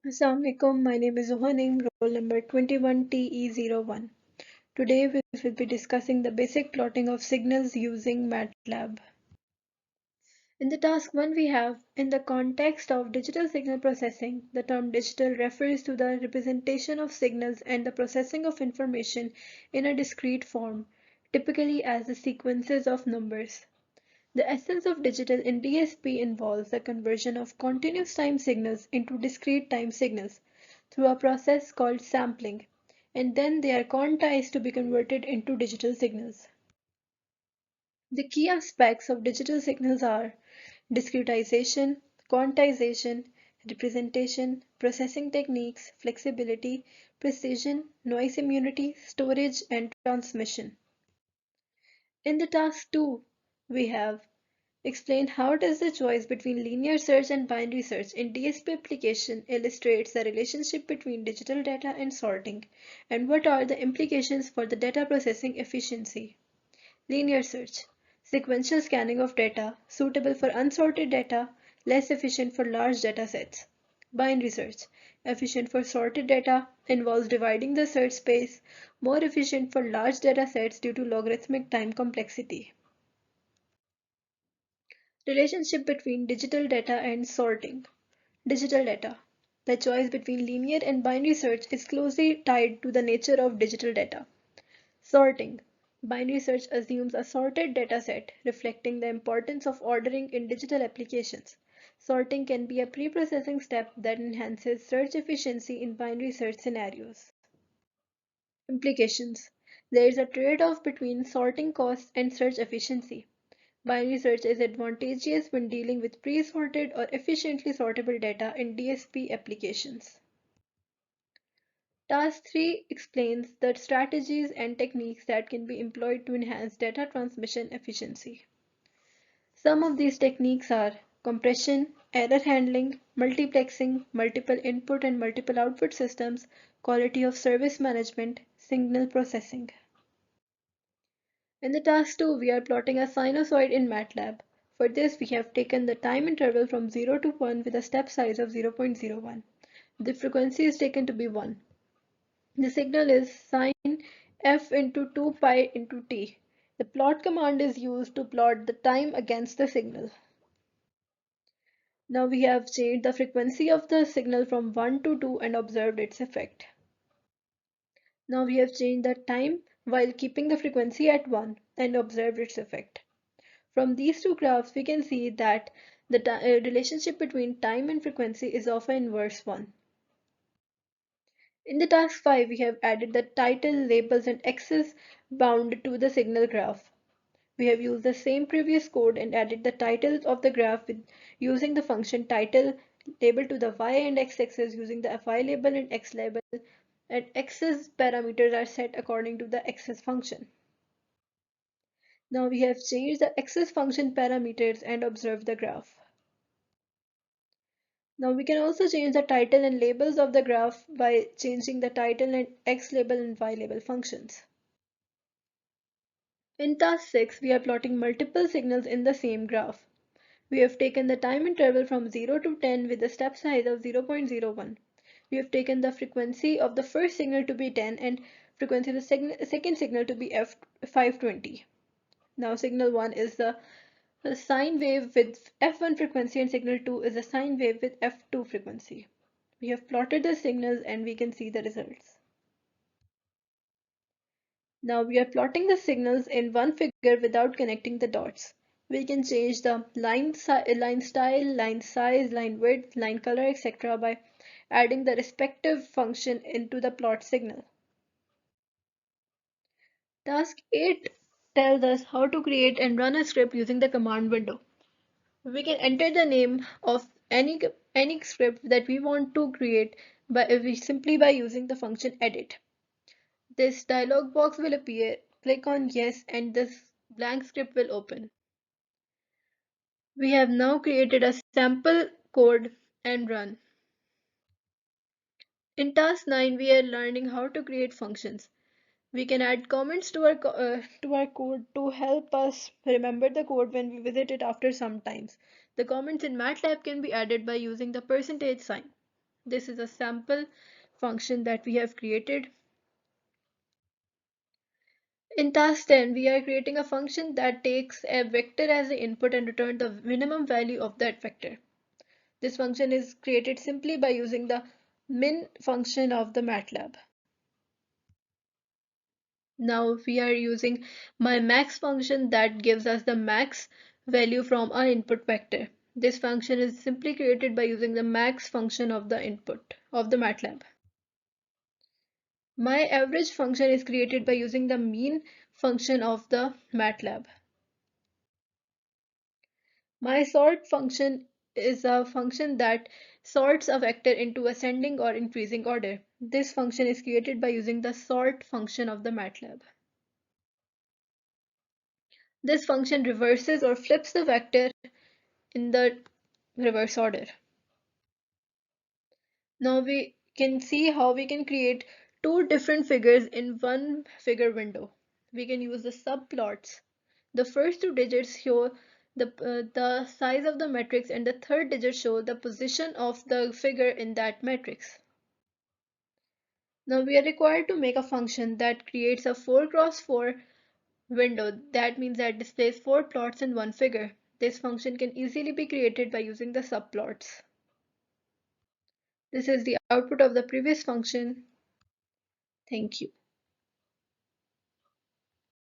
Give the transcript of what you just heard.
Assalamu alaikum. My name is Zohanim, roll number 21TE01. Today we will be discussing the basic plotting of signals using MATLAB. In the task 1 we have, in the context of digital signal processing, the term digital refers to the representation of signals and the processing of information in a discrete form, typically as the sequences of numbers. The essence of digital in DSP involves the conversion of continuous time signals into discrete time signals through a process called sampling, and then they are quantized to be converted into digital signals. The key aspects of digital signals are discretization, quantization, representation, processing techniques, flexibility, precision, noise immunity, storage, and transmission. In the task 2, we have explain how does the choice between linear search and binary search in DSP application illustrates the relationship between digital data and sorting, and what are the implications for the data processing efficiency. Linear search, sequential scanning of data, suitable for unsorted data, less efficient for large data sets. Binary search, efficient for sorted data, involves dividing the search space, more efficient for large data sets due to logarithmic time complexity. Relationship between digital data and sorting. Digital data. The choice between linear and binary search is closely tied to the nature of digital data. Sorting. Binary search assumes a sorted data set, reflecting the importance of ordering in digital applications. Sorting can be a pre-processing step that enhances search efficiency in binary search scenarios. Implications. There is a trade-off between sorting costs and search efficiency. Binary search is advantageous when dealing with pre-sorted or efficiently sortable data in DSP applications. Task 3 explains the strategies and techniques that can be employed to enhance data transmission efficiency. Some of these techniques are compression, error handling, multiplexing, multiple input and multiple output systems, quality of service management, signal processing. In the task 2, we are plotting a sinusoid in MATLAB. For this, we have taken the time interval from 0 to 1 with a step size of 0.01. The frequency is taken to be 1. The signal is sine f into 2 pi into t. The plot command is used to plot the time against the signal. Now we have changed the frequency of the signal from 1 to 2 and observed its effect. Now we have changed the time while keeping the frequency at 1 and observed its effect. From these two graphs, we can see that the relationship between time and frequency is of an inverse one. In the task 5, we have added the title, labels, and axis bound to the signal graph. We have used the same previous code and added the title of the graph with using the function title labeled to the y and x axis using the y label and x label, and axis parameters are set according to the axis function. Now we have changed the axis function parameters and observed the graph. Now we can also change the title and labels of the graph by changing the title and x label and y label functions. In task 6, we are plotting multiple signals in the same graph. We have taken the time interval from 0 to 10 with a step size of 0.01. We have taken the frequency of the first signal to be 10 and frequency of the second signal to be F520. Now signal 1 is the sine wave with F1 frequency and signal 2 is a sine wave with F2 frequency. We have plotted the signals and we can see the results. Now we are plotting the signals in one figure without connecting the dots. We can change the line style, line size, line width, line color, etc. by adding the respective function into the plot signal. Task 8 tells us how to create and run a script using the command window. We can enter the name of any script that we want to create simply by using the function edit. This dialog box will appear. Click on yes and this blank script will open. We have now created a sample code and run. In task 9, we are learning how to create functions. We can add comments to our code to help us remember the code when we visit it after some times. The comments in MATLAB can be added by using the percentage sign. This is a sample function that we have created. In task 10, we are creating a function that takes a vector as the input and returns the minimum value of that vector. This function is created simply by using the min function of the MATLAB. Now we are using my max function that gives us the max value from our input vector. This function is simply created by using the max function of the input of the MATLAB. My average function is created by using the mean function of the MATLAB. My sort function is a function that sorts a vector into ascending or increasing order. This function is created by using the sort function of the MATLAB. This function reverses or flips the vector in the reverse order. Now we can see how we can create two different figures in one figure window. We can use the subplots. The first two digits show the size of the matrix and the third digit show the position of the figure in that matrix. Now we are required to make a function that creates a 4 cross 4 window. That means that displays 4 plots in one figure. This function can easily be created by using the subplots. This is the output of the previous function. Thank you.